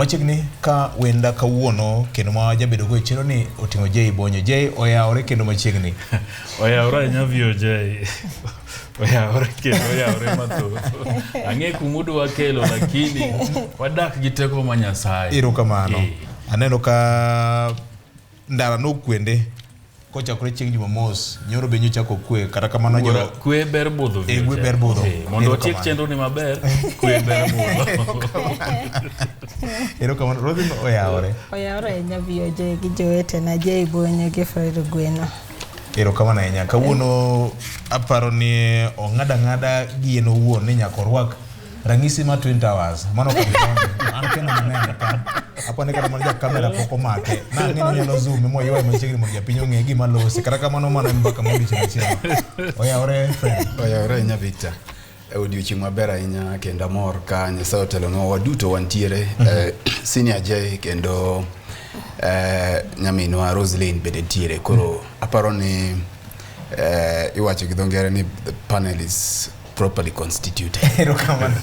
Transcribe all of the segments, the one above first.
Machigni ka wenda kawuono kendo ma jabedo go chenro ni otingo J Bonyo. J oyaore kendo machigni. Oyaore nya VOJ. Oyaore kendo oyaore mathoth. Ang'e kumudu wakelo lakini wadak gi teko ma Nyasaye. Erokamano. Aneno ka ndara no kwende kochakore chieng' Jumamos nyoro be nyochako kwe kata kamano nyoro kwe ber budho kwe ber budho mondo tiek chenro ni maber kwe ber budho erokamano. Roselyne oyaore nya VOJ gi jowete na J Bonyo gi Ogweno. Erokamano ahinya. Kawuono aparo ni ong'ada gien owuon ni nyaka orwak rangisi ma Twin Towers. Mano ka an kendo maneno ka apone kata mana kamera poko make na ng'eni nyalo zoom mo yoe machiegni mondo japiny ong'e gima losi kata kamano mana mbaka mo bicho chielo. Oyaore friend. Oyaore nya Victor. Odiochieng' maber ahinya kendo amor ka Nyasaye otelonwa waduto wantiere. Senior J kendo nyaminwa Roselyne bende ntiere. Koro aparo ni iwacho gi dho ngere ni the panel is properly constituted. Erokamano.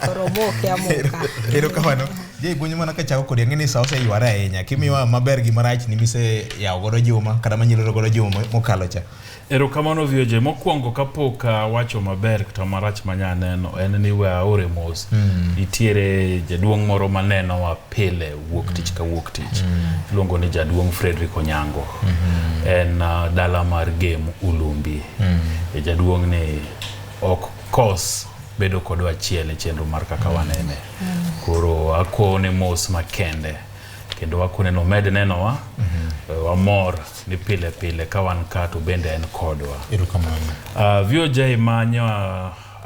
Koromoke amoka. Erokamano. J Bonyo mana ka chako kodi ang'eni sa ose yware ahinya. Kimiwa maber gi marach ni mise yawo godo Juma kata manyilo godo Juma mokalo cha. Erokamano VOJ. Mokwongo kapok wacho maber kata marach manya neno en ni waore mos. Nitiere jaduong' moro maneno wa pile wuok tich ka wuok tich. Luongo ni jaduong' Frederick Onyango. En dala mar game Ulumbi. Jaduong' ni ok kos bedo kodwa achiel e chenro mar Kaka wanene. Koro akone mos makende kendo akone no med nenowa wamor ni pile pile ka wan ka to bende en kodwa. Erokamano. VOJ manyo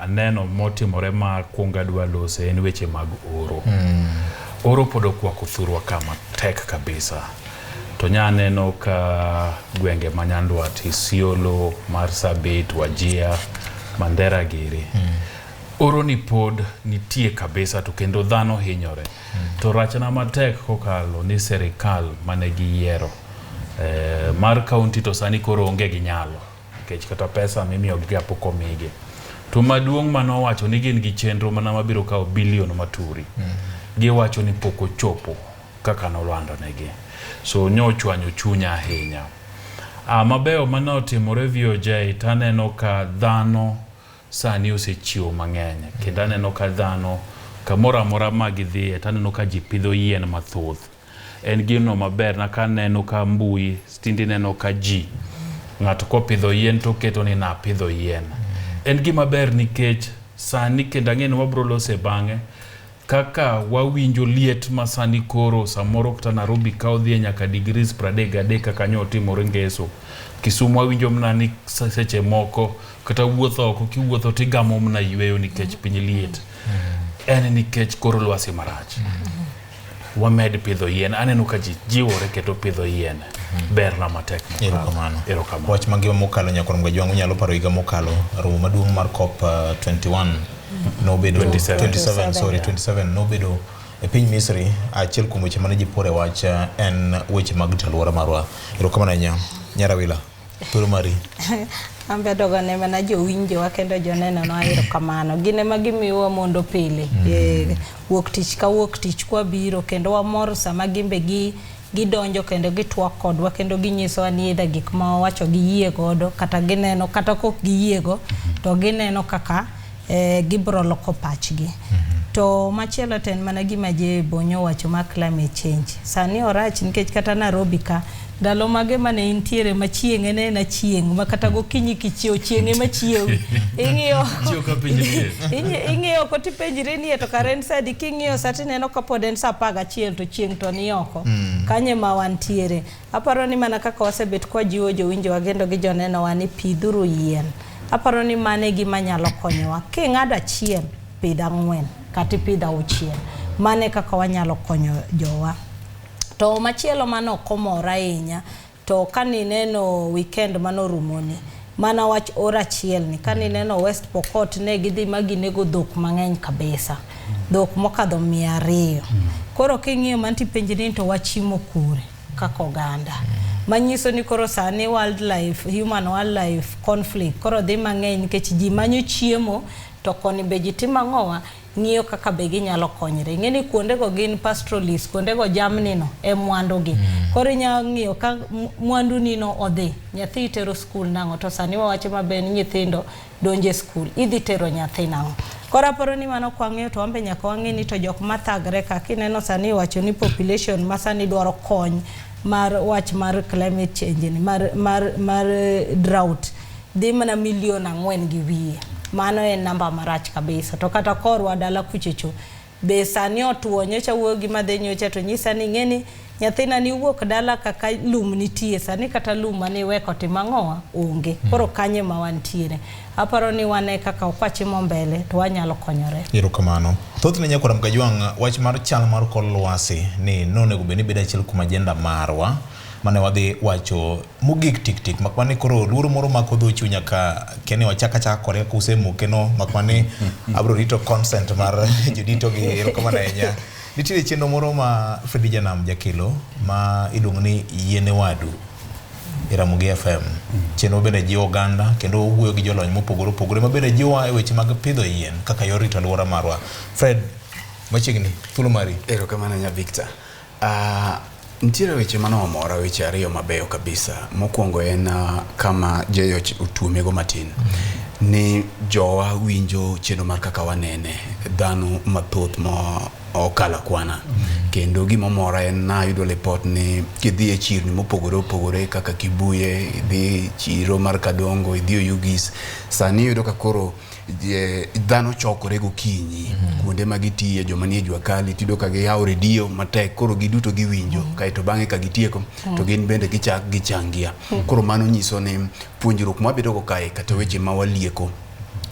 aneno motimore ma kuonga dwa lose en weche mag oro. Oro podo kwa kuthurwa kama tek kabisa. To nya neno ka gwenge manyandwat Isiolo, Marsabit, Wajia, Mandera giri. Oro ni pod nitie kabisa to kendo dhano hinyore. To rachna matek kokalo ni serikal mane gi yiero. Mar kaunti to sani koro onge gi nyalo. Kech kata pesa mimiyo gi apoko migi. To maduong' mano wacho ni gin gi chenro mana mabiro kao bilion maturi. Giwacho ni poko chopo kaka nolando negi. So nyochwanyo chunya ahinya. Mabeo mano timore VOJ taneno ka dhano sani osechiwo mang'eny. Kendo aneno ka dhano kamora mora magidhie taneno ka ji pidho yien mathoth. En gino maber na kaneno ka mbui stindi neno ka ji ng'ato kopidho yien to keto ni na pidho yien. En gima ber nikech sani kendo ang'eno wabro lose bang'e kaka wawinjo liet masani koro samoro kata Nairobi ka odhie nyaka degrees 33 kaka nyotimore Ngeso. Kisumu wawinjo mna ni seche moko kata wuotho oko kiwuotho tigamo mna yweyo nikech piny liet. En nikech koro lwasi marach. Wamed pidho yien. Aneno ka ji jiwore keto pidho yien. Ber na matek mokalo. Erokamano. Wach mangima mokalo nyakoro mga jwangu nyalo paro higa mokalo romo maduong' mar COP 21 nobedo 27 nobedo e piny Misri. Achiel kuom weche mane ji pore wach en weche mag alwora marwa. Erokamano ahinya. Nyarawila turu mari. Ambe dogo ne mana jowinjo wa kendo joneno no erokamano. Gine magimiwa mondo pile. Wuok tich ka wuok tich kwa biro kendo wamor sama gimbe gidonjo kendo gitwak kodwa kendo ginyiso anieda gik ma wacho giyie godo kata gineno kata kok giyiego to gineno kaka gibro loko pachgi. To machielo ten mana gima J Bonyo wacho ma climate change. Sani orach nikech kata Nairobi ka dalo mage mane intiere machieng' ene na chieng' ma kata gokinyi kichiew chieng' ema chiew. Ing'iyo chiew ka piny liet. Ing'iyo ko tipenjire ni to karen sadi king'iyo sati neno ka pod en sa 11 to chieng' to ni oko. Kanye ma wantiere. Aparo ni mana kaka wasebet kwa jiwo jowinjo wagendo gi joneno wani pidhuru yien. Aparo ni mane gima nyalo konyowa. King'ado achiel pidh 4 kata pidh 6. Mane kaka wanyalo konyo jowa. To machielo mano komora ahinya to kanineno weekend mano rumoni mana wach ora chiel ni kanineno West Pokot ne gidhi maginego dhok mang'eny kabisa. Dhok mokadho 200. Koro king'iyo manti penjini to wachimo kure kaka oganda. Manyiso ni koro sani human wildlife conflict koro dhi mang'eny nikech ji manyo chiemo to koni be ji timo ang'owa ng'iyo kaka be ginyalo konyre. Ing'eni kuonde go gin pastoralist, kuonde go jamni no e mwandu gi. Koro inyalo ng'iyo ka mwandu ni no odhi, nyathi itero skul nang'o, to sani wawache maber ni nyithindo donje skul, idhi tero nyathi nang'o. Koro aparo ni mano kwang'eyo to wambe nyaka wang'e ni to jok mathagre ka kineno sani wacho ni population masani dwaro kony mar wach mar climate change ni mar drought dhi mana 4 million gi wiye. Mano en namba marach kabisa. To kata korwa dala kuchecho be sani otuo nyocha wuo gi madhe nyocha to nyisa ni ng'eni nyathina ni wuok dala kaka lum nitie sani kata lum mane weko timang'owa onge. Koro kanye ma wantiere. Aparo ni wane kaka okwachimo mbele to wanyalo konyore. Erokamano. Thothne nyakora mkajwang' wach mar chal mar kor lwasi ni nonego bed ni bed achiel kuom ajenda marwa mane wadhi wacho mogik tik makwane koro luoro moro mako dho chunya ka kene wachaka kore kusemuke no makwane abro rito consent mar judito gi. Erokamano enya. Nitiere chenro moro ma Fredi Janam jakelo ma iluongo ni Yiene Wadu Ramogi FM. Chenro bende jiwo oganda kendo wuoyo gi jolony mopogore ma bende jiwa e weche mag pidho yien kaka yor rito alwora marwa. Fred, machiegni thuolo mari. Erokamano nya Victor. Nitiere weche manomora, weche ariyo mabeyo kabisa. Mokwongo en kama jeyo utuomego matin. Ni jowa winjo chenro mar kaka wanene dhano mathoth ma okala kwana. Kendo gimomora en na yudo report ni kidhi e chirni mopogore kaka Kibuye, idhi chiro mar Kadongo, idhi Oyugis, sani yudo ka koro dhano chokore gokinyi kuonde ma gitiye joma nie jua kali tido ka giyawo redio matek koro giduto giwinjo kaito bang'e ka gitieko to gin bende gichak gichangia. Koro mano nyiso ni puonjruok mabedo go kae kata weche ma walieko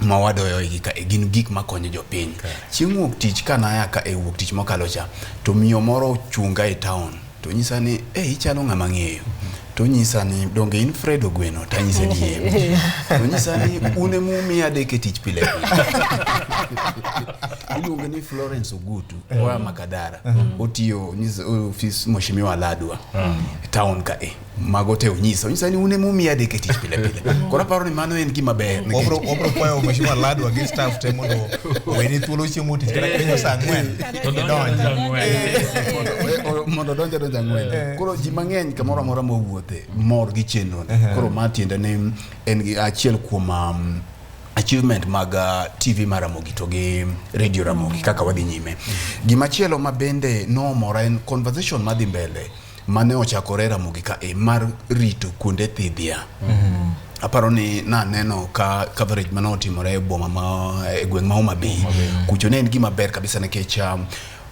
ma wadoyo e gin gik makonyo jopiny. Chieng' wuok tich kana ya ka e wuok tich mokalo cha to miyo moro chunga e town to nyisa ni ichalo ng'ama ng'eyo. To nyisa ni donge in Fred Ogweno ta nyisa ni to nyisa ni une mumi adeke tich pile. Iluonge ni Florence Ogutu wa Makadara. Otiyo nyisa office Mheshimiwa Ladwa town ka magote nyisa ni une mumi adeke tich pile. Kora paro ni mano en gima ber. Obro kwayo Mheshimiwa Ladwa gi staff te mondo weni thuolo chiemo tich kata kenyo saa 4 to mondo donja ng'wen. Koro ji mang'eny kamoro amora mowuothe mor gi chenro. Koro matiende ne en achiel kuom achievement mag TV Ramogi to gi Radio Ramogi kaka wadhi nyime. Gimachielo mabende no mora en conversation madhi mbele mane ochakore Ramogi ka mar rito kuonde thidhia. Aparo ni na neno ka coverage manotimore e boma ma e gweng' ma Homa Bay. Kucho ne en gima ber kabisa nikech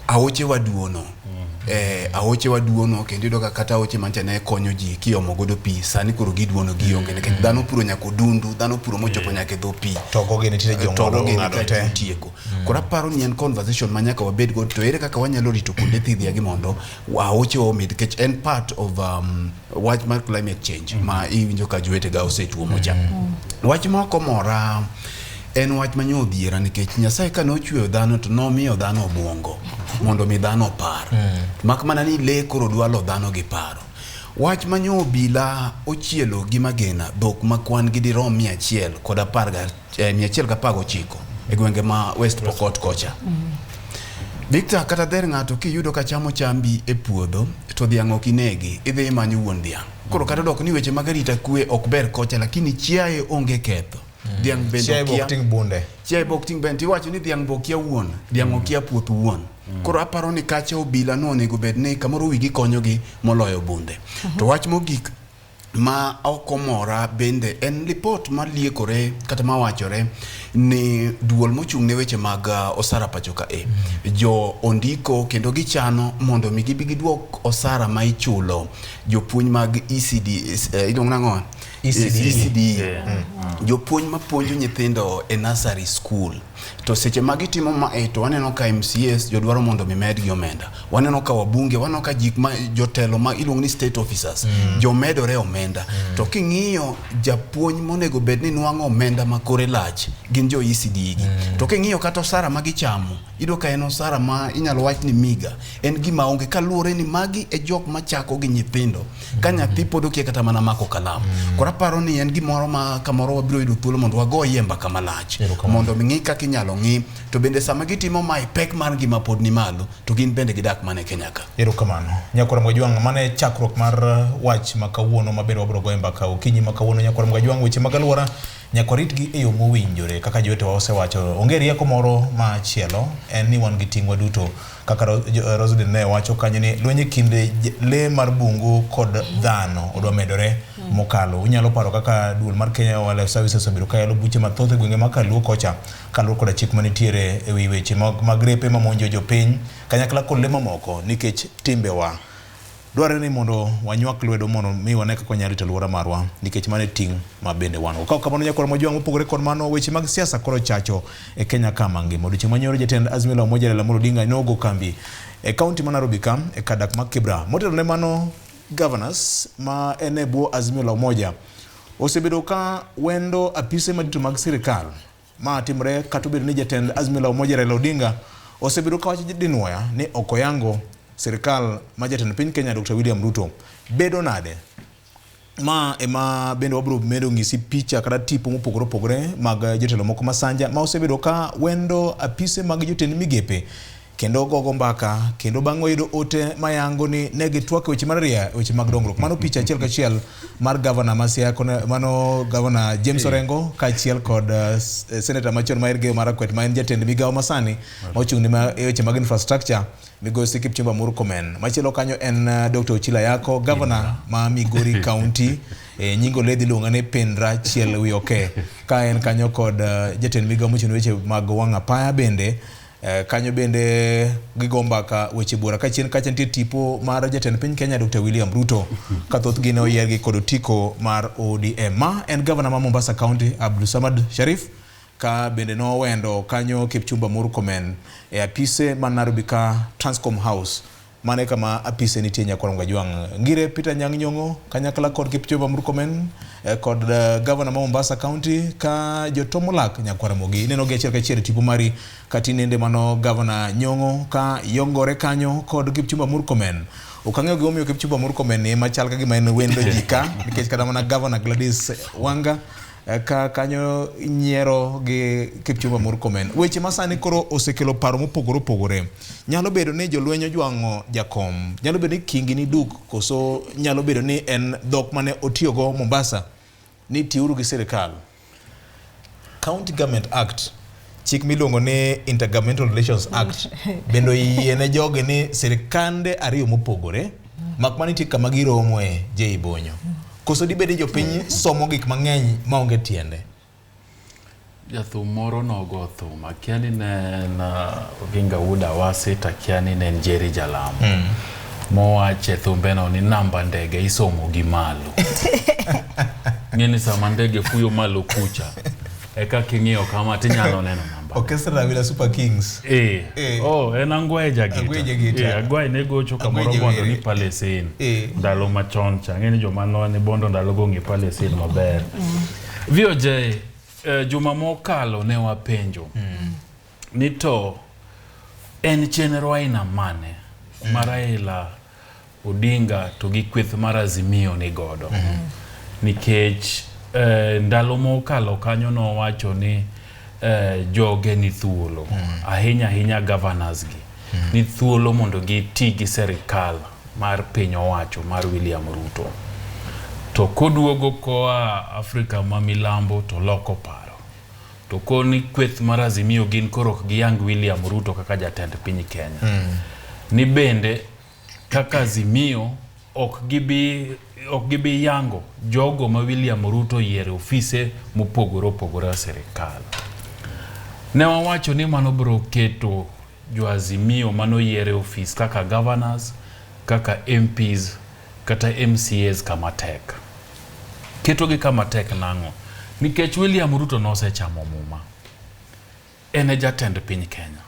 aoche waduono. Aoche waduono kendo doga kata aoche mancha ne konyo ji kiomo godo pi sani koro giduono gionge nikech dhano puro nyako dundu dhano puro mochopo nyake dho pi togo gene tire jong'ado ng'ado te tieko. Koro aparo ni en conversation manyaka wabed go to ere kaka wanyalo rito kuonde thidhia gi mondo aoche omed nikech en part of wach mar climate change ma iwinjo ka jowete ga osetuo mocha. Wach moko mora en wach manyo odhiera nikech Nyasaye ka nochweyo dhano to nomiyo dhano obwongo mondo mi dhano par. Mak mana ni le koro dwalo dhano gi paro. Wach manyo obila ochielo gi magena dhok makwan gi dirom 119 e gwenge ma West Pokot kocha. Victor kata der ng'ato kiyudo ka chamo chambi e puodho to dhiang' ok inegi idhi manyo wuon dhiang'. Koro kata dok ni weche mag arita kwe ok ber kocha lakini chiaye onge ketho. Dhiang' bende kia bunde. Chiaye bokting bende iwacho ni dhiang' bokia wuon, dhiang' okia puoth wuon. Koro aparo ni kacha obila no onego bed ni kamoro wigi konyogi moloyo bunde. To wach mogik ma okomora bende en report ma liekore kata ma wachore ni duol mochung' ne weche mag osara pachoka jo ondiko kendo gichano mondo mi gibi giduok osara ma ichulo jopuonj mag ECD idong nang'o ECD jopuonj mapuonjo nyithindo e nursery school. To seche magitimo ma to waneno ka MCS jodwaro mondo mi med gi omenda, waneno ka wabunge, waneno ka jik ma jotelo ma iluongo ni state officers jo medore omenda. To king'iyo japuonj monego bed ni nwang'o omenda makore lach gin jo ECD gi. To king'iyo kata osara magichamo ido ka en osara ma inyalo wach ni miga en gima onge kaluore ni magi e jok machako gi nyithindo ka nyathi pod okia kata mana mako kalam. Kora aparo ni en gimoro ma kamoro wabiro yudo thuolo mondo wago yemba kama lach mondo mingi kaka inyalo ngi to bende sama gitimo mai pek mar gima pod ni malo to gin bende gidak mane Kenya ka. Erokamano. Nyakora Ogweno mane chakruok mar wach makawuono maber wabiro go yemba ka okinyi makawuono nyakora Ogweno weche magaluora nyakoritgi e yo mowinjore kaka jowetewa osewacho. Onge rieko moro machielo en ni wan gi tingwa duto kaka Roselyne ne wacho kanyo ni lwenye kinde le mar bungu kod dhano odwa medore mokalo. Unyalo paro kaka duol mar Kenya Wildlife Services obiro kayalo buche mathoth e gwenge makaluo kocha kaluo koda chik manitiere e wi weche mag repe mamonjo jopiny kanyakla kod le mamoko nikech timbewa. Dware ni mondo wanywak lwedo mondo mi wane kaka nyalo rito alwora marwa nikech mane ting ma bende wan. Ka kamano nyakora Ogweno mopogore kod mano weche mag siasa koro chacho e Kenya kama ngima. Odiochieng' manyoro jatend Azimio la Umoja Raila Amolo Odinga nogo kambi e kaunti ma Nairobi ka e kadak ma Kibra. Motelo ne mano governors ma ene bwo Azimio la Umoja osebedo ka wendo apise madito mag sirikal ma timre katobedo ni jatend Azimio la Umoja Raila Odinga osebedo ka wacho dinwoya ni okoyango sirikal ma jatend piny Kenya Dr. William Ruto bedo nade ma ema bende wabro medo ngisi picha kata tipo mopogore mag jotelo moko masanja ma osebedo ka wendo apise mag jotend migepe kendo gogo mbaka kendo bang'o yudo ote mayango ni negi twak weche mar ria weche mag dongruok. Mano picha achiel kachiel mar governor Masia mano governor James Orengo kachiel kod senator machon ma Elgeyo Marakwet ma en jatend migawo masani ma ochung'ne weche mag infrastructure Migosi Kipchumba Murkomen. Machielo kanyo en Dr. Ochila Yako governor ma Migori County nyingo ledhi luongane Pendra Chiel Wioke ka en kanyo kod jatend migawo mochung'ne weche mag wang' apaya bende kanyo bende gigomba ka weche bura ka chien kacha nitie tipo mar jatend piny Kenya Dr. William Ruto ka thoth gine oyiergi kod otiko mar ODM. Ma en governor ma Mombasa County Abdul Samad Sharif ka bende no wendo kanyo Kipchumba Murkomen e apise man Nairobi ka Transcom House mane kama apise nitie nyakora Ogweno. Ngire Peter Nyang' Nyong'o kanyakla kod Kipchumba Murkomen kod governor ma Mombasa County ka jotomolak nyakora mogi neno gi achiel kachiel tipo mari katinende mano governor Nyong'o ka yongore kanyo kod Kipchumba Murkomen. Ukang'eyo gimomiyo Kipchumba Murkomen ni machal ka gima en wendo jika nikech kada mana governor Gladys Wanga ka kanyo nyiero gi Kipchumba Murkomen. Weche masani koro osekelo paro mopogore. Nyalo bedo ni jolwenyo jwang'o jakom, nyalo bedo ni kingi ni duk koso nyalo bedo ni en dhok mane otiyogo Mombasa ni tiuru gi sirikal. County Government Act chik miluongo ni Intergovernmental Relations Act bendo yiene joge ni sirikande ariyo mopogore mak manitie kama giromoe Bonyo. Koso dibedi jopiny somo gik mang'eny maonge tiende. Jathum moro nogo thum akiani ne na Oginga Uda Wasi takiani ne Njeri Jalamu mowache thumbeno ni namba ndege isomo gi malo. Ngeni sama ndege fuyo malo kucha eka king'iyo kama tinyalo neno namba. Orchestra Villa Super Kings. Oh, en Angweja gita. Agwai ne gocho kamoro bondo ni Palestine. Ndalo machon cha. Ngeni joma no ni bondo ndalo gongi Palestine maber. VOJ Juma mokalo ne wapenjo. Nito en chenro aina mane Raila Odinga to gi kweth mar Azimio ni godo. Nikech ndalo mokalo kanyo no wacho ni joge ni thuolo ahinya governors gi ni thuolo mondo gi tigi serikal mar piny owacho mar William Ruto to koduogo koa Afrika ma milambo to loko paro to koni kweth mar Azimio gin korok gi yang William Ruto kaka jatend piny Kenya ni bende kaka Azimio ok gibi yango jogo ma William Ruto yiere ofise mopogore serikal. Ne wawacho ni mano bro keto jo Azimio mano yiere ofis kaka governors, kaka MPs, kata MCAs kama tek. Keto gi kama tek nango. Nikech William Ruto nosechamo muma. Ene jatend piny Kenya.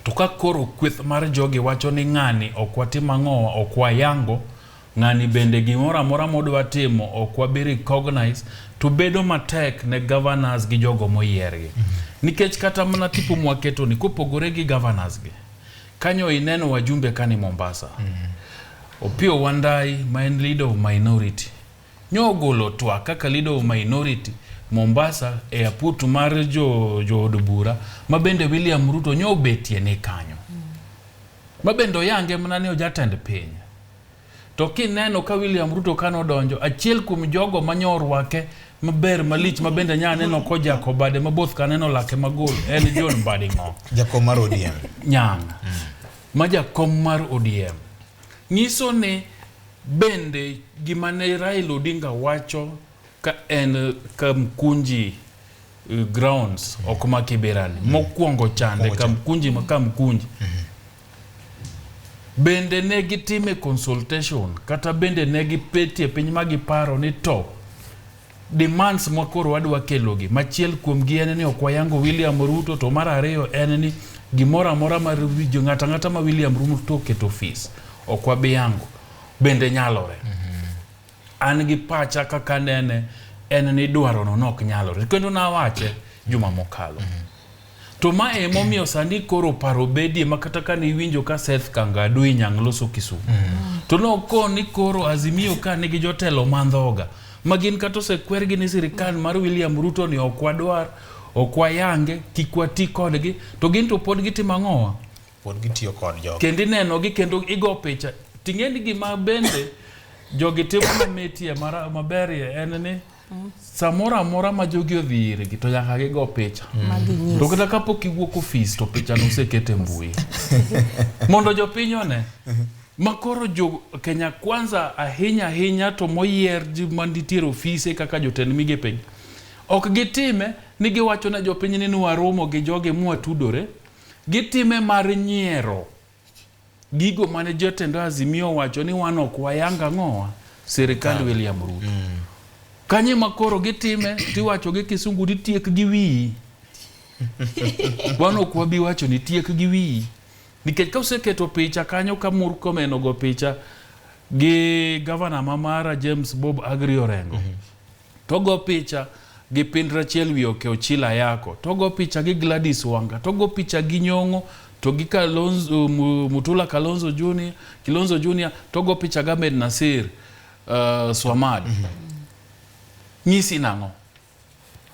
To ka koro kweth mar jogi wacho ni ng'ani okwatima ng'owa okwayango ng'ani bende gimora mora modwa timo okwa be recognize to bedo matek ne governors gi jogo moyiergi. Nikech kata mana tipo mwaketo ni kopogore gi governors gi kanyo ineno wajumbe kani Mombasa. Opio Wandai, my leader of minority nyogolo twa kaka lido minority Mombasa airport mar jo od bura mabende William Ruto nyobetie ne kanyo mabendo yange mnane ojatend piny to kineno ka William Ruto kano donjo achiel kuom jogo manyorwake maber malich mabende nyaneno ko Jakobade maboth kaneno lake magol en John Badingo jakom mar ODM nyang ma jakom mar ODM nyiso ne bende gimane Raila Odinga wacho ka en kamkunji grounds okuma Kiberani mokwongo chande kamkunji makamkunji bende ne gitime consultation kata bende ne gipetie piny magiparo ni to demands makoro wadwa kelogi machiel kuom gi en ni okwayango William Ruto to mar ariyo en ni gimora mora mar wijo ngata ma William Ruto keto office okwabiyango bende nyalore an gi pacha kaka nene en ni dwaro no nok nyalore kendo na wache juma mokalo to ma emomiyo sani koro paro bedie makata ka ni winjo ka Seth Kangadu inyang loso Kisumu to no ko ni koro Azimio ka nigi jotelo mandhoga magin kato sekwergi ni sirikal mar William Ruto ni okwadwar okwayange kikwati kodgi to gin to pod gitimo ngowa pod gitiyo kod jogo kendi neno gi kendo igo picha tingeni gima bende jogi timo metie maberie en ni samora mora ma jogi odhire gi to nyaka gigo picha to kata kapok iwuok office to picha no sekete mbui mondo jopiny one makoro jo Kenya Kwanza ahinya to moyier manditiero office kaka jotend migepe ok gitime ni giwacho na jopiny ni waromo gi joge mwatudore gitime mar nyiero gigo mane jotend Azimio wacho ni wan ok wayanga ngowa sirikal William Ruto kanye makoro gitime tiwacho gi kisungu tiek gi wi wan ok wabi wacho ni tiek gi wi nikech ka useketo picha kanyo ka Murkomen go picha gi governor mamara James Bob Agriorengo togo picha gi Pindra Chelwi Ochila yako togo picha gi Gladys Wanga togo picha gi Nyongo to gi Kalonzo Mutula Kilonzo Junior togo picha ga Med Nasir Swamad nyisi nango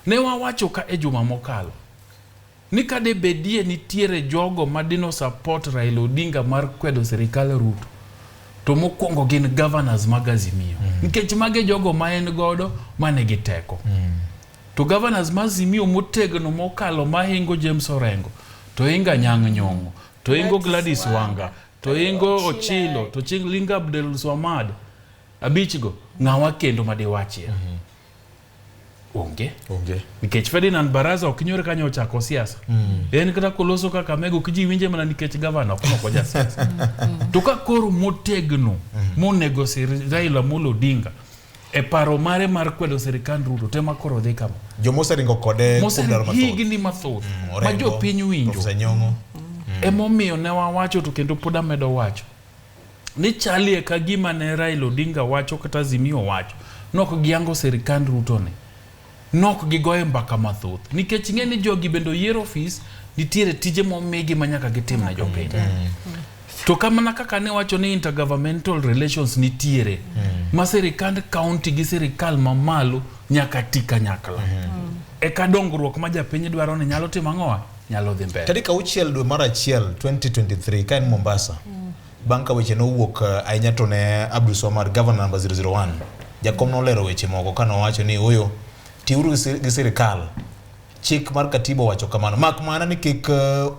ne wawacho ka e juma mokalo ni kade bedie nitiere jogo madino support Raila Odinga mar kwedo sirikal Ruto to mokwongo gin governors mag Azimio nikech mage jogo ma en godo mane giteko to governors mag Azimio motegno mokalo mahingo James Orengo to inga Nyang' Nyong'o to ingo Gladys Wanga to ingo Ochilo to Linga Abdel Swamad abichgo ngawa kendo madiwachie onge nikech Ferdinand Baraza okinyore kanyo chako siasa en kata koloso kaka mego kiji winje mana nikech governor kono koja siasa to ka koro motegno monego Raila Odinga e paro mare mar kwedo sirikal Ruto tema koro dhi kama jomoseringo kode kudaro mathoth higni mathoth ma jo piny winjo emomiyo ne wawacho to kendo pod amedo wacho ni chalie ka gima ne Raila Odinga wacho kata Azimio wacho nok giango sirikal Ruto ne nok gigoye mbaka mathoth nikech ng'eni jogi bendo yiero office nitiere tije momigi manyaka gitim na jopiny to kamana kaka ne wacho ni intergovernmental relations nitiere ma sirikand county gi sirikal mamalo nyaka tika nyakla e ka dongruok ma japiny dwaro ni nyalo timo ngowa nyalo dhi mbele tarik 6 dwe mar achiel 2023 ka en Mombasa banka weche no wuok ahinya to ne Abdul Somar governor number 001 jakom no lero weche moko kana wacho ni oyo tiuru gi sirikal chik mar katiba wacho kamano mak mana ni kik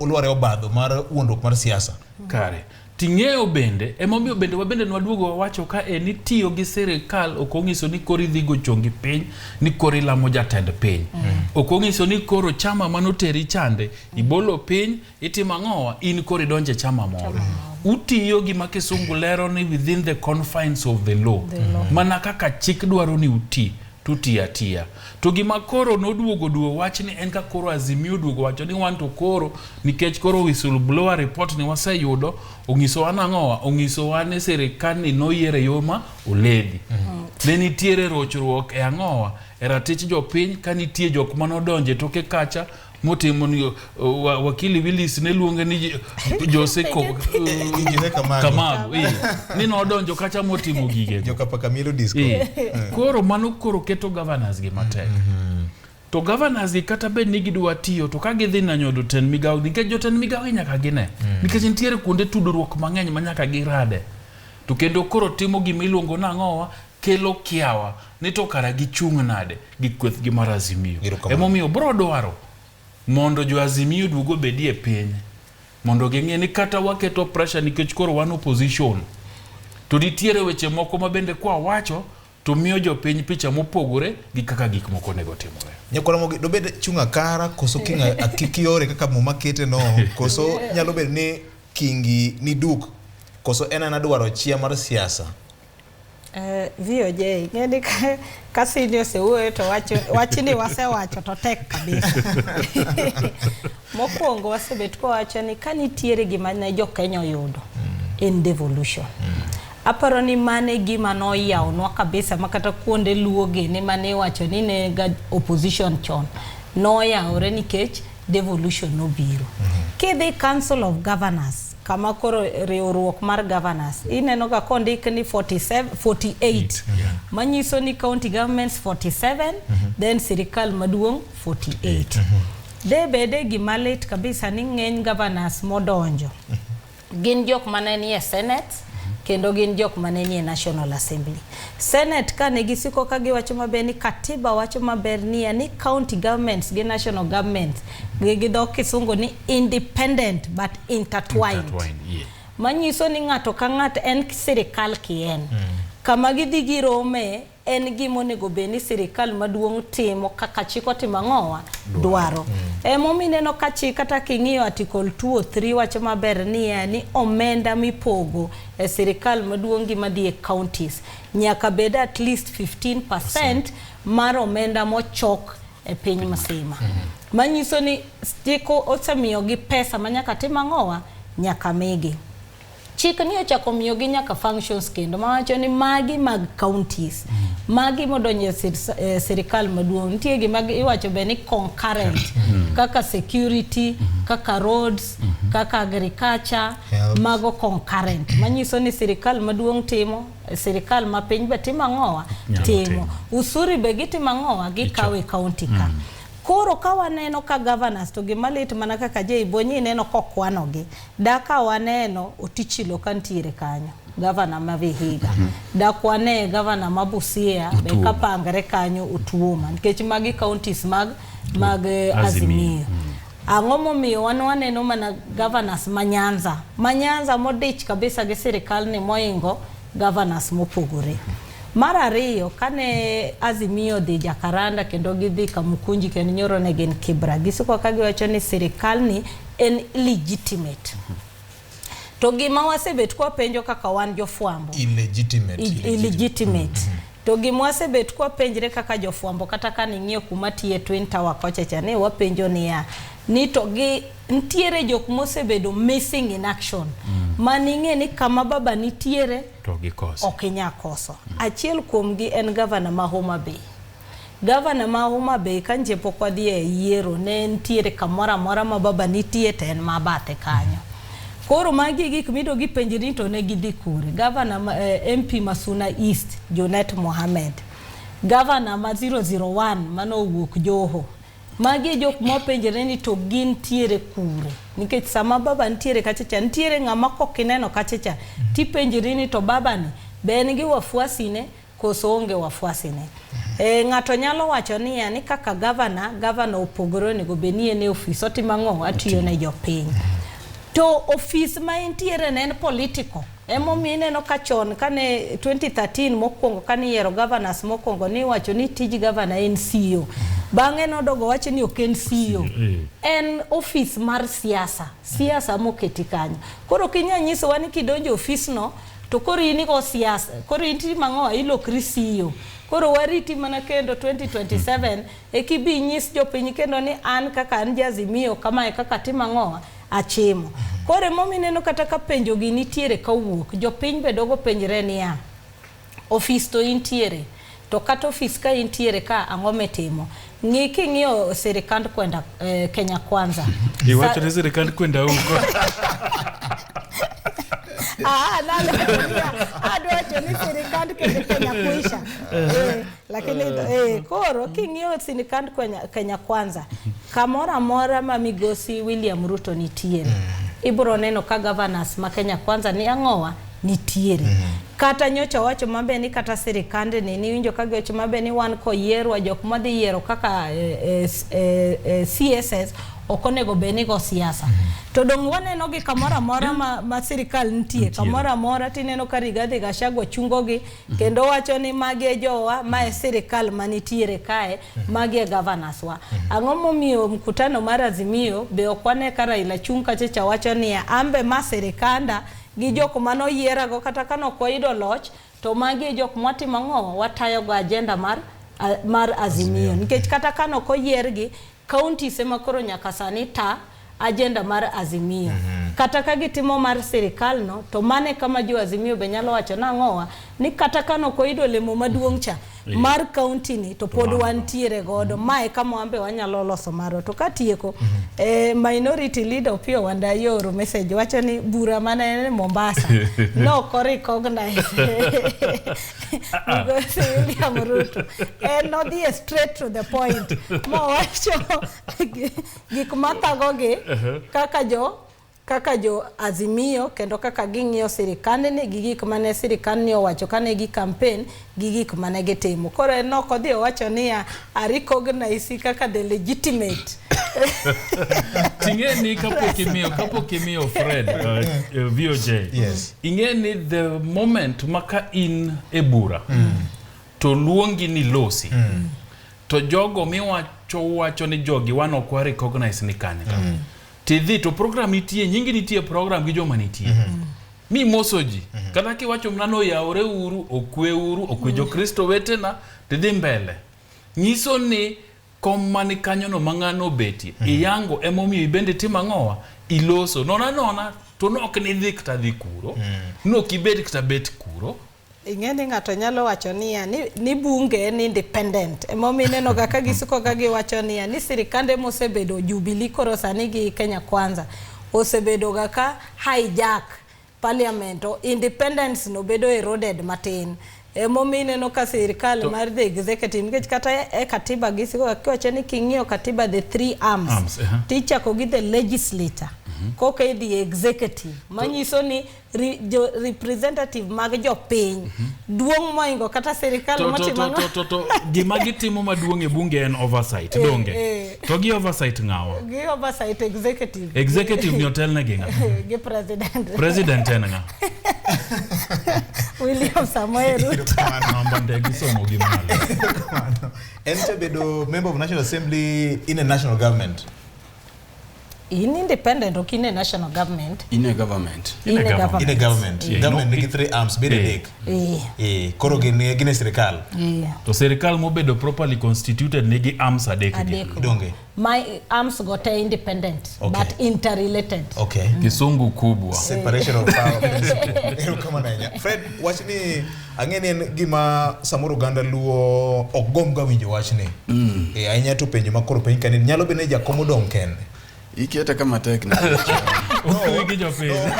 ulware obadho mar wuondruok mar siasa kare ting'eyo bende emomiyo bende wabende nwaduogo wacho ka ni tiyo gi sirikal okongiso ni kori dhigo chongi piny ni kori lamo jatend piny okongiso ni koro chama manoteri chande ibolo piny itima ngowa in kori donje chama moro utiyo gi makisungu lero ni within the confines of the law mana kaka chik dwaro ni uti tutiatia to gima koro noduogo wach ni en ka koro Azimio duogo wacho ni wan to koro nikech koro whistleblower report ni waseyudo ongiso wanangowa ongiso wane sirikal ni noyiere yoma oledi ne nitiere rochruok e angowa ratich jopiny ka nitie jok manodonje toke kacha motimo ni wakili Willis ne luonge ni Jose Kamago ni nodonjo kacha motimo gige joka paka mielo disco koro mano koro keto governors gi matek to governors gi kata bed ni gidwa tiyo to ka gidhi na nyodo ten migawo nikech joten migawo nyaka gine nikech nitiere kuonde tudruok mang'eny ma nyaka girade to kendo koro timo gimiluongo nang'owa kelo kiawa ni to kara gichung' nade gi kweth gi mar Azimio emomiyo bro dwaro mondo jo Azimio duogo bedie piny mondo ging'e ni kata waketo pressure nikech koro wan opposition to nitiere weche moko ma bende kwa wacho to miyo jo piny picha mopogore gi kaka gik moko nego timore nyakora mogi do bed chunga kara koso kinga akikiore kaka muma kete no koso nyalo bed ni kingi ni duk koso ena dwaro chia mar siasa VOJ ngeni kasinio seuwe to wachini wasewacho to tek kabisa mokwongo wasebet ko wacho ni kanitiere gima ne jo Kenya yudo in devolution aparo ni mane gima no yawnwa kabisa makata kuonde luoge ni mane wacho ni ne ga opposition chon no yawre nikech devolution no biro kidhi Council of Governors kama koro riwruok mar governors ineno ga kondik ni 48 manyiso ni county governments 47 then sirikal maduong 48 de bede gimalit kabisa ni ng'eny governors modonjo gin jok manenie Senate kendo gin jok manenie National Assembly. Senate ka negisiko ka giwacho maber ni katiba wacho maber ni county governments gi national governments gi dho kisungu ni independent but intertwined. Yeah. Manyiso ni ng'ato ka ng'ato en sirikal kien. Kama gidhi girome en gimonego beni sirikal maduong' timo kaka chik otimo ang'owa dwaro. Momineno ka chik kata king'iyo article 2 or 3 wacho maber ni omenda mipogo e sirikal maduong' gi madhi e counties nyaka bed at least 15% mar omenda mochok e piny masima. Manyiso ni stiko osemiyo gi pesa manyaka tim ang'owa nyaka migi. Chik ni ochako miyo gi nyaka functions kendo mawacho ni magi mag counties magi modonje sirikal maduong' nitie gi magi iwacho be ni concurrent kaka security kaka roads kaka agriculture mago concurrent manyiso ni sirikal maduong' timo sirikal ma piny be timo ang'owa timo usuri be gitimo ang'owa gikawe county ka koro ka waneno ka governors to gimalit mana kaka Bonyo neno kokwanogi daka waneno Otichilo kantiere kanyo governor ma Vihiga dakwane governor ma Busia be kapangre kanyo Otuoma nikech magi counties mag Azimio. Ang'o momiyo waneno mana governors Manyanza modich kabisa gi sirikal ni moingo governors mopogore. Mara ariyo kane Azimio dhi Jakaranda kendo gidhi Kamukunji kendo nyoro ne gen Kibra gisiko ka giwacho ni sirikal ni en legitimate. To gima wasebet kwa penjo kaka wan jofwambo illegitimate. To gima wasebet kwa penjre kaka jofwambo kata kan ing'iyo kuma tie Twin Tower kocha cha ne wapenjo ni to gi ntiere jok mosebedo missing in action maning'e ni kama baba nitiere to gikoso okinyakoso achiel kuom gi en governor ma Homa Bay kanje pokwa dhi e yiero ne ntiere kamora mora ma baba nitie ten mabate kanyo koro magi gik mido gi penjiri to ne gidhi kure governor MP Masuna East Jonet Mohamed governor ma 001 mano wuok Joho magi jok mopenjere ni to gin tiere kure nikech sama baba ntiere kachacha ntiere ng'ama kokineno kachacha tipenjiri ni to baba ni ben gi wafuasi ne koso onge wafuasi ne ng'ato nyalo wacho ni kaka governor opogore nego benie ne ofis otimang'o atiyo ne jopiny to ofis ma intiere ne en political emomiyo ineno ka chon kane 2013 mokwongo kane yiero governors mokwongo ni wacho ni tij governor en CEO bang'e nodogo wacho ni ok en CEO en ofis mar siasa moketi kanyo koro kinya nyiso wani kidonjo ofis no to koro ini go siasa koro inti mang'owa ilokri CEO koro wariti mana kendo 2027 kibi nyis jopiny kendo ni an kaka an Azimio kama kaka timang'owa achimo kore momineno kata ka penjo gi nitiere kawuok jopiny bedogo penjre niya ofis to intiere to kata ofis ka intiere ka ang'o mitimo. Ng'i king'iyo sirikand kwenda Kenya Kwanza. Iwacho ni sirikand kwenda huko. Adwacho ni sirikand Kenya kuisha. Lakini koro king'iyo sirikand Kenya Kwanza, kamora mora ma migosi William Ruto nitiere. Ibro neno ka governors ma Kenya Kwanza ni ang'owa nitiere. Kata nyocha wacho mabe ni kata sirikande ni winjo ka gocho mabe ni wan ko yiero jok ma dhi yiero kaka CSS okonego beni go siasa. To dong waneno gi kamora mora ma sirikal nitie kamora mora tineno ka Rigathi Gachagua chungogi kendo wacho ni magi jowa ma sirikal manitiere kae magi governors wa. Ang'o momiyo mkutano mar Azimio be okwane ka Raila chung kacha wacho ni ambe ma sirikanda gi jok mano yiera go kata kano koido loch to magi jok matimo ang'o watayo go agenda mar Azimio nikech kata kano koyiergi county sema koro nyaka sani ta agenda mar Azimio kata ka gitimo mar sirikal no to mane kama jo Azimio be nyalo wacho na ng'owa ni kata kano koido lemo maduong' cha mar county ni to pod wantiere godo mae kama ambe wanyalo loso maro to katieko minority leader Pio Wandayo oro message wacho ni bura mane Mombasa no ko recognize because William Ruto and not the straight to the point mo wacho gik matagoge kaka jo Azimio kendo kaka ging'iyo sirikande ni gik mane sirikande owacho kane gi campaign gik mane gitimo koro no kodhi owacho ni a recognize kaka the legitimate Ingeni kapokimio Fred VOJ. Yes. Ingeni the moment maka in ebura to luongi ni losi to jogo wacho ni jogi wan ok wa recognize ni kane tidhi to program nitie nyingi nitie program gi joma nitie mi mosoji kata kiwacho mnano yaore uru okwe jo Kristo wetena tidhi mbele nyiso ni komani kanyono mangano beti iyango emomi ibende tima ng'owa iloso nona to nok ni dhi kata dhi kuro no kibet kata bet kuro ing'eni ng'ato nyalo wacho ni bunge ni independent emomi neno kaka gisuko kagi wacho ni sirikande mosebedo Jubilee koro sani gi Kenya Kwanza osebedo ka hijack parliament independence no bedo eroded matin emomi neno ka sirikal mar the executive nikech kata katiba gisiko kawacho ni king'iyo katiba the three arms tichako gi the legislature koke the executive manyiso ni representative mag jo piny duong' moingo kata sirikal matimo to gima gitimo maduong' e bunge en oversight donge to gi oversight ng'awo gi oversight executive ni hotel ne ginga gi president en nga William Samoei Ruto namba ndegi somo gi malo ente bedo member of National Assembly in a national government in independent or in a national government in a government government nigi three arms bede dek koro gine sirikal to sirikal mobedo properly constituted nigi arms adek donge my arms got independent but interrelated kisungu kubwa separation of power kama nanya Fred wachni ang'eni gima samoro ganda luo ogom ga winjo wachni ainya to penjo makoro penj kanin nyalo bene jakomodong kende ikieta kama tekna wiki jo pesa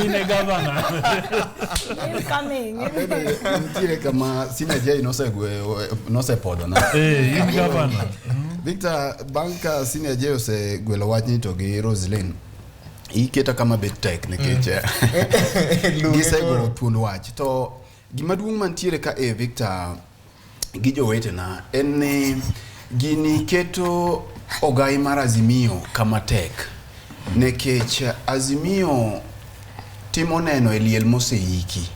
ine governor coming ntire kama sina jai no se podo na in governor Victor banka sina jai se gwelo wachni to gi Roselyne ikieta kama bet tek nekeche gise go tuon wach to gimaduong' mantiere ka Victor gi jowetena en gini keto ogai mar Azimio kama tek nekech Azimio timo neno eliel moseiki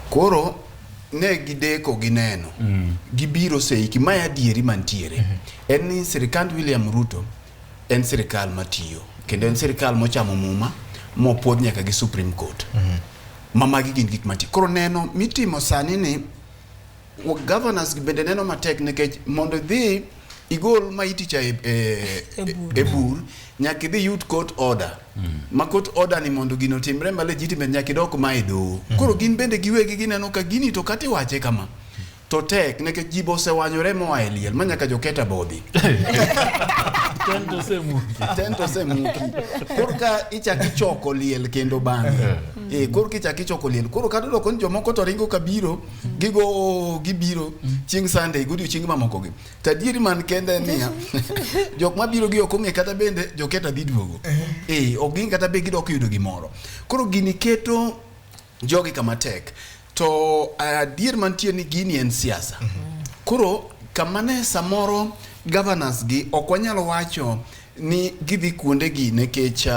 koro ne gideko gineno gibiro seiki maya dieri mantiere en ni sirikand William Ruto en sirikal matiyo kendo en sirikal mochamo muma mopod nyaka gi Supreme Court mamagi gin gik matiyo koro neno mitimo sani ni governors bende neno matek nekech mondo dhi igol ma iticha e bur nyaka idhi yud court order ma court order ni mondo gino timre ma legitimate nyaka idok ma e doho koro gin bende giwegi gineno ka gini to kati wache kama to tek nekech ji bosewanyore moa e liel manyaka joketa bodhi tento semuki koro ka ichako ichoko liel kendo bang'e koro kichako ichoko liel koro kata doko ni jomoko to ringo kabiro gibiro chieng' Sunday godiochieng' mamoko gi tadieri man kende niya jok mabiro gi ok ong'e kata bende joketa dhi duogo ok gin kata be gidok yudo gimoro koro gini keto jogi kama tek to adier mantie ni gini en siasa koro kamane samoro governors gi ok wanyalo wacho ni gidhi kuonde gi nekech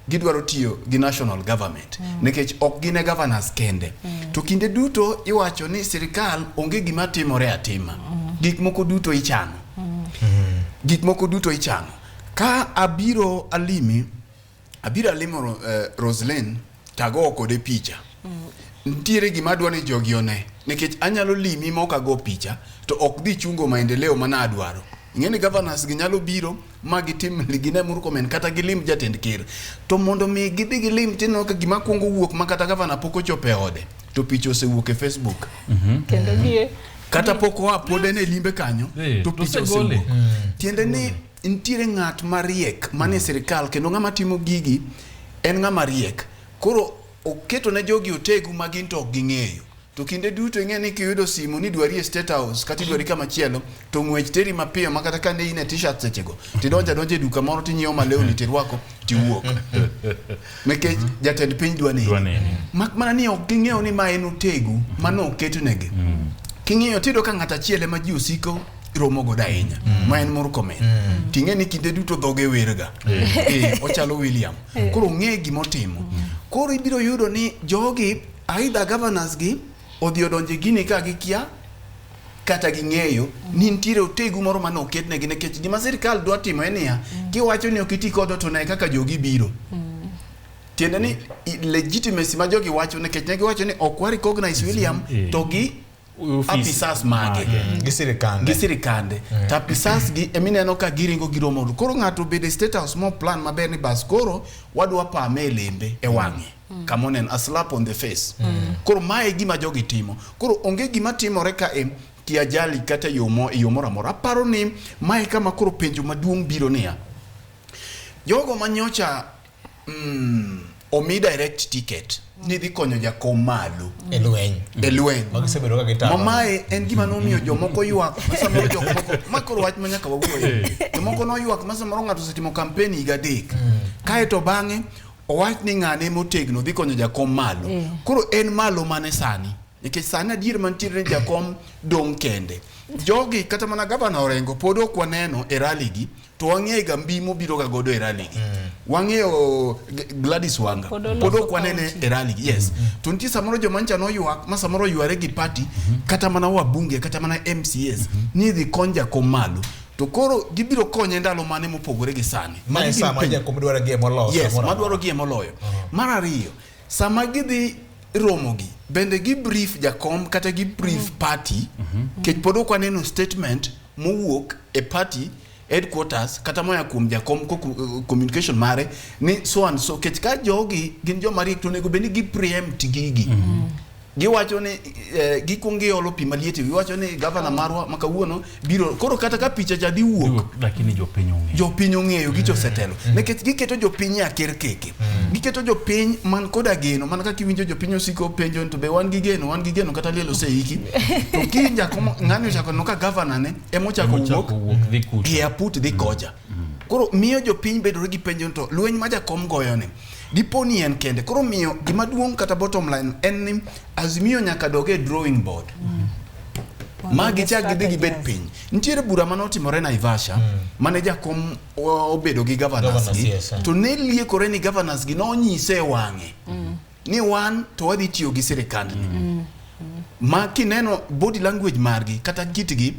gidwaro tiyo gi national government nekech ok gine governors kende to kinde duto iwacho ni sirikal onge gima timore atima gik moko duto ichano ka abiro alimo Roselyne tago kode picha ntiere gima dwani jogi one nekech anyalo limi moka go picha to ok dhi chungo maendeleo mana adwaro ing'eni governors gi nyalo biro ma gitim ligine muru komen kata gilim jatend ker to mondo mi gidhi gilim tino ka gima kwongo wuok ma kata governor pok ochope ode to picha osewuok e Facebook kendo kata pok oa pod en e limbe kanyo to picha osewuok tiende ni ntiere ng'at mariek mane sirikal kendo ng'ama timo gigi en ng'ama riek koro oketo na jogi otegu magin to ging'eyo to kinde duto ing'eni kiyudo simu ni dwari e State House kata dwari kama chielo to ng'wech teri mapiyo makata kane in e t-shirt sechego tidonja e duka moro tinyiewo malewni tirwako tiwuok mekech jatend piny dwani mana ni ok ging'eyo ni ma en otegu mano oketonegi king'iyo tido ka ng'ata chiele ma ji osiko romo goda ahinya ma en Murkomen ting'eni kinde duto dhoge werga ochalo William koro ng'e gimotimo koro ibiro yudo ni jogi aidha governors gi odhi odonje gini ka gikia kata ging'eyo ni ntiere otegu moro mano oketnegi nekech gima sirikal dwa timo en niya kiwacho ni ok iti kodo to ne kaka jogi biro tiende ni legitimacy ma jogi wacho nekech ne giwacho ni ok wa recognize William to gi apisas mage gisirikande tapisas gi emineno ka giringo giromo koro ng'ato bede State House mo plan maber ni bas koro wadwa pame lembe e wang'e kamonen a slap on the face koro mae gima jogi timo koro onge gima timore ka kiajali kata yomo ramora paro ni mae kama koro penjo maduong' biro niya jogo manyocha omi direct ticket ni dhi konyo jakom malo e lweny magisebedo ka gitamo mamae en gima nomiyo jomoko ywak masamoro jomoko makoro wach manyaka wawuoye jomoko no ywak masamoro ng'ato setimo kampeni higa 3 kae to bang'e owach ni ng'ane motegno dhi konyo jakom malo koro en malo mane sani nikech sani adier mantiere jakom dong' kende jogi kata mana gavana Orengo pod ok waneno e rally gi to wang'e ga mbi mobiro ga godo e rally gi wang'eyo Gladys Wanga pod ok wanene e rally gi yes to nitie samoro jomancha no ywak ma samoro yware gi party kata mana wabunge kata mana MCS ni dhi konja kom malo to koro gibiro konye ndalo mane mopogore gi sani ma sama jakom dwaro gie moloyo yes madwaro gie moloyo mar ariyo sama gidhi romogi bende gi brief jakom kata gi brief party kech pod ok waneno statement mowuok e party headquarters kata moya kuom jakom communication mare ni so and so kech ka jogi gin joma riek to nego bende gi preempt gigi giwacho ni gikungi olo pi malieti giwacho ni governor marwa makawuono biro koro kata ka picha ja dhi wuok lakini jopiny ong'eyo gicho setelo nekech giketo jopiny aker keke giketo jopiny man koda geno man ka kiwinjo jopiny osiko penjo to be wan gi geno kata lielo seiki to kinja como ng'ani ochako no ka governor ne emochako wuok gi aput dhi koja koro miyo jopiny bedo gi penjo to lweny ma jakom goyone diponi en kende koro miyo gima duong' kata bottom line en ni azimio nyaka doge drawing board magi chak gidhi gibed piny ntiere bura manotimore Naivasha mane jakom obedo gi governors gi to ne liekore ni governors gi nonyise wang'e ni wan to wadhi tiyo gi sirikand ni ma kineno body language margi kata kitgi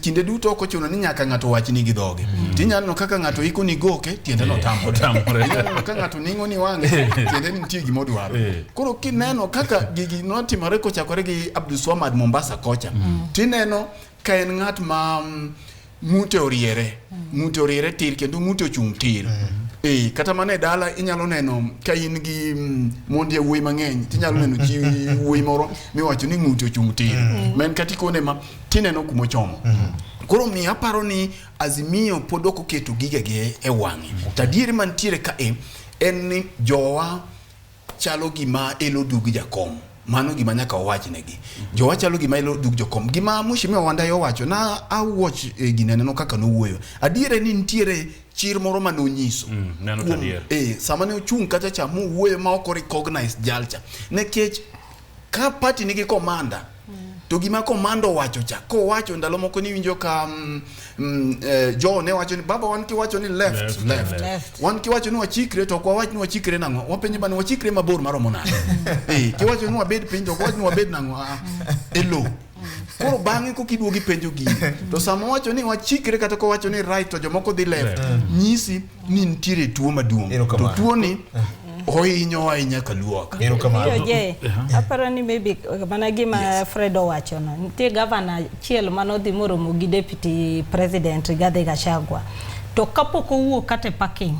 kinde duto ok ochuno ni nyaka ng'ato wach ni gi dhoge. Tinyalo kaka ng'ato iko ni goke tiende no tamore. Ka ng'ato ning'o ni wang'e tiende ni nitie gima odwaro. Koro kineno kaka gigi notimore kochakore gi Abdulswamad Mombasa kocha, tineno ka en ng'at ma mute oriere tir kendo mute ochung' tir. Kata mane dala inyalo neno ka in gi mondi wuoyi mang'eny, tinyalo neno chi wuoyi moro miwacho ni mute ochung' tir. Men kati kone ma tineno kuma ochomo. Koro mi aparo ni Azimio pod ok oketo gigege e wang'e. Tadieri mantiere ka en ni jowa chalo gima elo dug jakom. Mano gima nyaka owachnegi. Jowa chalo gima elo dug jakom. Gima Mheshimiwa Wandayi owacho na awatch gineneno kaka nowuoyo. Adiere ni nitiere chir moro manonyiso. Neno tadier. Sama ne ochung' kacha cha wuoyo ma ok recognize jalcha. Nekech ka party nigi komanda, to gima komando wacho cha, ko wacho ndalo moko ni winjo ka Jo ne wacho ni baba wan ki wacho ni left. Wan ki wacho ni wachikre to kwa wacho ni wachikre nango. Wapenje bani wachikre mabor maromo nade. Ki wacho ni wabed piny to kwa wacho ni wabed nango elo. Koro bang'e ko kiduogi penjo gini. To sama wacho ni wachikre kata ko wacho ni right to jomoko dhi left. Nyisi ni nitiere tuo maduong'. To tuo ni ohinyo ahinya kaluoka. VOJ, aparo ni maybe mana gima Fredo wacho no. Nitie governor chiel manodhi moromo gi deputy president Rigathi Gachagua. To kapok owuok kate parking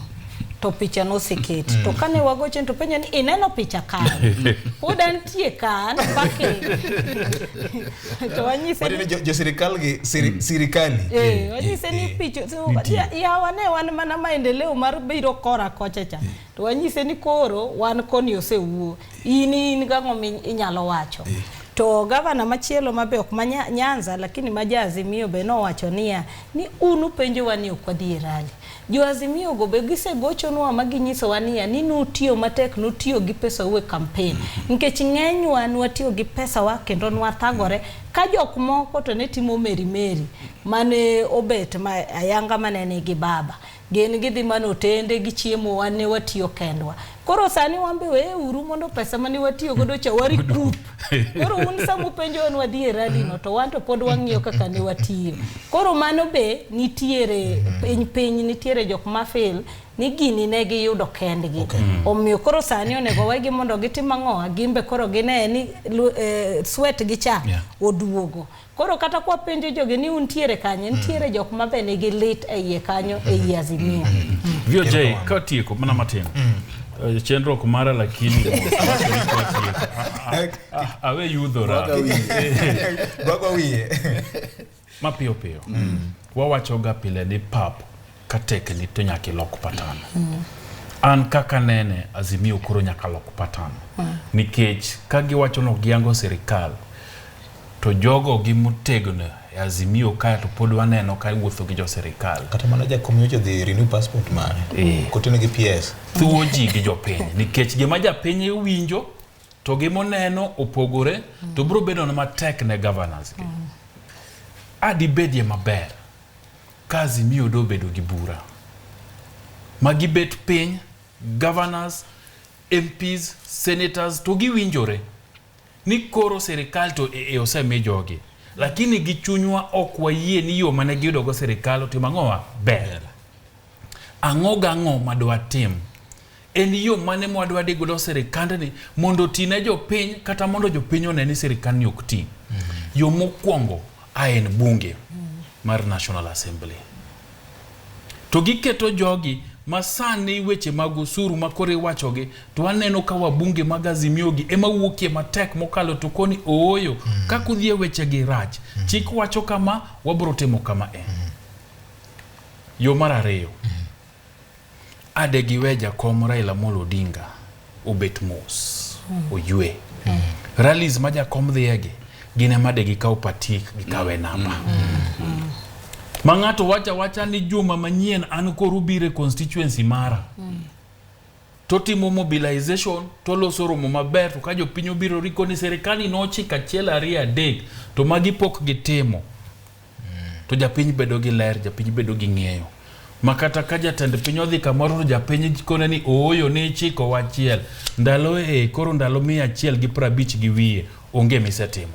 to picha no siket. To kane wagochen to penjo ni ineno picha kan. Poda nitie kan parking. To wanyise ni jo sirikal gi sirikali. Wanyise ni picha so ya wan mana maendeleo mar biro kora kocha. To wanyise ni koro wan koni osewuo. In gang'o inyalo wacho. To gavana machielo mabe ok Nyanza lakini maja Azimio be no wacho niya ni unu penjo wani okwadhi rally. Jo Azimio go be gisegocho nwa maginyiso wania ni nutiyo matek nutiyo gi pesa uwe campaign. Nkech ng'enywa nwatiyo gi pesa wa kendo nwatagore ka jok moko to ne timo meri mane obet ma ayanga manene gi baba. Gin gidhi manotende gi chiemo wane watiyo kendwa. Koro sani wambe we uru mondo pesa mani watiyo godo cha wari group. Koro un samu penjo on wadhi rally no to wanto pod wang'iyo kaka ne watiyo. Koro mano be nitiere piny nitiere jok mafil ni gini ne giyudo kendgi. Omiyo koro sani onego wegi mondo gitim ang'o gimbe koro gine ni sweat gi cha oduogo. Koro kata kwa penjo joge ni untiere kanye nitiere jok mabe nigi lit e iye kanyo e iye Azimio. VOJ katieko mana matin. Chenro kumara lakini awe yudhora Bago wiye mapio wawachoga pile ni pap katekni to nyaka lok patano. An kaka nene Azimio koro nyaka lok patano. Nikech kagi wacho no giango serikal to jogo gi mutegno Azimio ka to pod waneno ka wuotho gi jo serikal. Kata mana ja community the renew passport mare. Kotene gi PS. Thuo ji gi jo piny nikech gima ja piny winjo to gimo neno opogore to bro bedo na matek ne governors gi. Adi bedie maber. Ka Azimio do bedo gi bura. Magi bet piny governors, MPs, senators to gi winjore. Ni koro serikal to oseme jogi. Lakini gichunywa ok wayie ni yo mane giyudo go serikal to mang'owa ber. Ang'o gang'o madwa tim. En yo mane mwadwa de godo serikal ni mondo tine jo piny kata mondo jo piny one ni serikal ni ok ti. Yo mokwongo en bunge mar National Assembly. To giketo jogi masani weche mag usuru makore wachoge to aneno ka wabunge mag Azimio gi ema wuokie matek mokalo to koni ooyo ka kudhie weche gi rach chik wacho kama wabro temo kama yo mar ariyo ade giweja kom Raila Amolo Odinga obet mos oywe rallies maja kom dhiege gine made gi kaw patik gi kawe namba Mangato wacha ni Juma manyien an ko rubire constituency mara. Totimo mobilization, toloso romo maber to ka jo piny obiro riko ni serikali no chika chiela ria dek to magi pok gitimo. To japiny bedo gi ler, japiny bedo gi ng'eyo. Makata ka jatend piny odhi kamoro to japiny kone ni ooyo ne chiko wachiel. Ndalo koro ndalo 150 gi wiye onge misetimo.